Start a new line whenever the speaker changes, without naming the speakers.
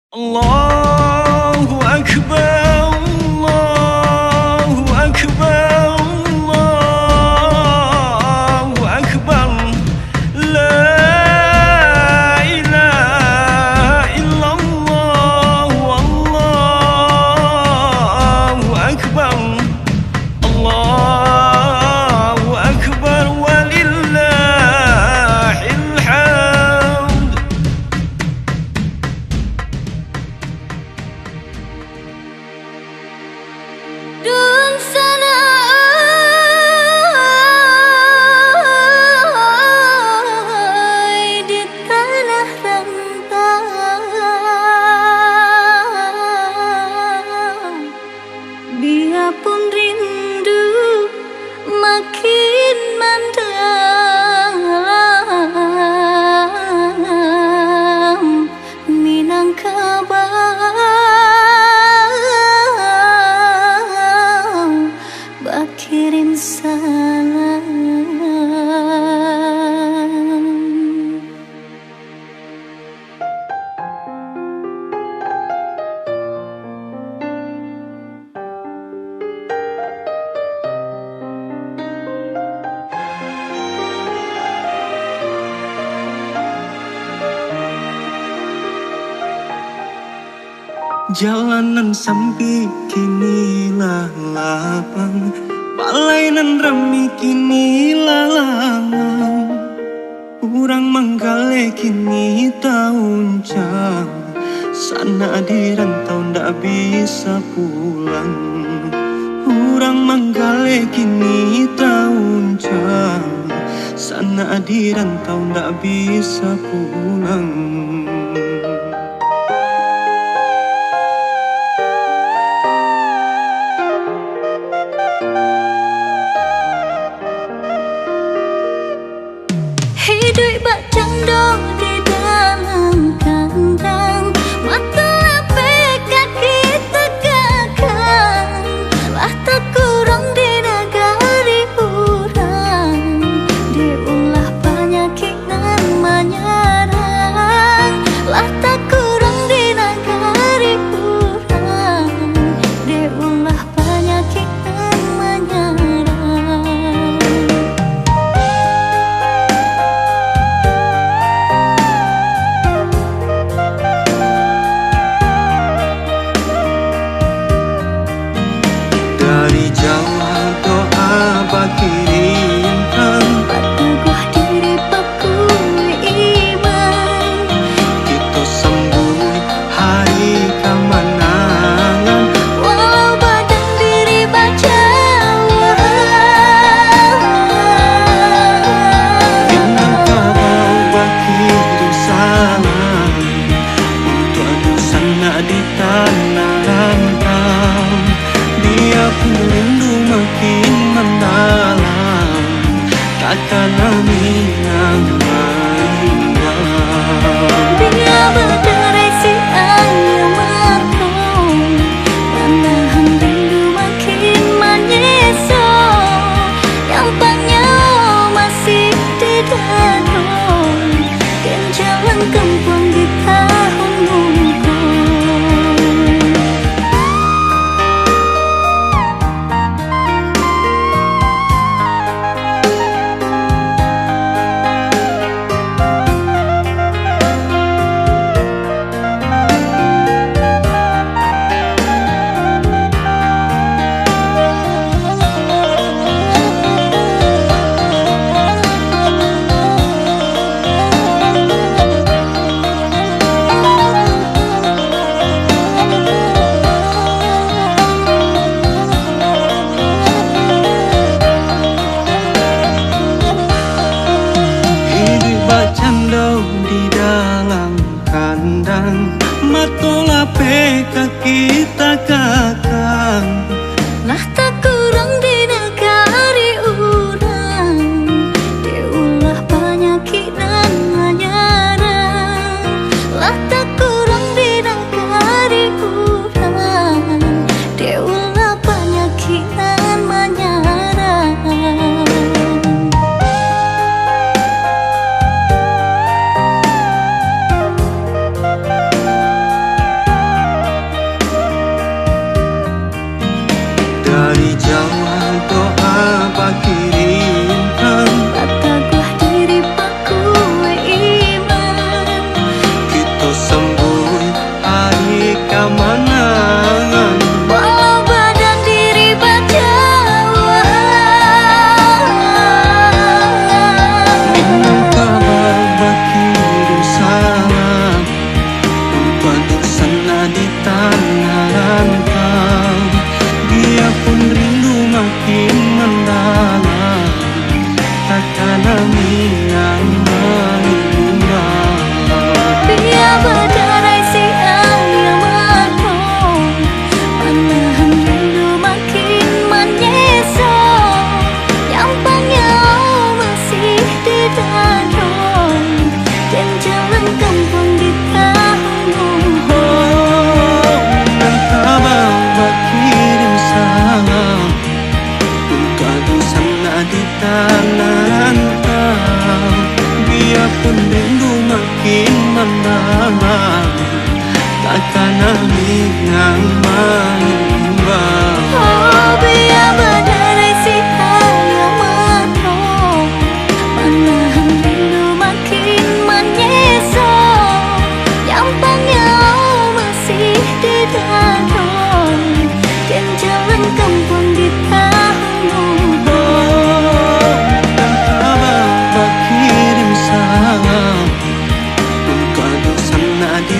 Allahu Akbar, Allahu Akbar, Allahu Akbar. La ilaha illallah, Allahu Akbar. Allahu Akbar walillahil hamd.
Dun sana di tanah rantau, biarpun rindu makin mendalam, Minangkabau kirim salam.
Jalanan sampai kini lapang, balainan remi kini lalangan. Urang manggale kini tahun jam, sana di rantau ndak bisa pulang. Urang manggale kini tahun jam, sana di rantau ndak bisa pulang.
Hidup bak condong di dalam kandang, mata lepek kaki tegakkan. Lah tak kurang di negari urang, diulah penyakit nan menyerang. Lah tak kurang di negari urang, diulah penyakit nan menyerang.
Dari jauh doa kirimkan,
Teguh diri pakui iman,
kita sambut hari kemenangan.
walau badan diri bacawa.
Minangkabau berkirim salam untuk adu sana di tanah rantau. Biarpun rindu makin mendalam, takkan Minang mainan.
Biar berderai si ayu matung, menahan rindu makin menyesal. Yang panjang masih di dalam, kan jalan kampung di tahun mungkul.
Hidup bak candau di dalam kandang, matola kaki kakang.
Lah tak kurang di negari urang, diulah penyakit nan menyerang. Lah tak kurang di negari urang, diulah penyakit nan menyerang.
pandang, takkan yang menimbang.
Oh biar badai si hayang menuh, menahan rindu makin menyesal. Nyampangnya masih di dalam, dan jalan kampung di tahun.
Dan kabar kirim salam, untuk sana di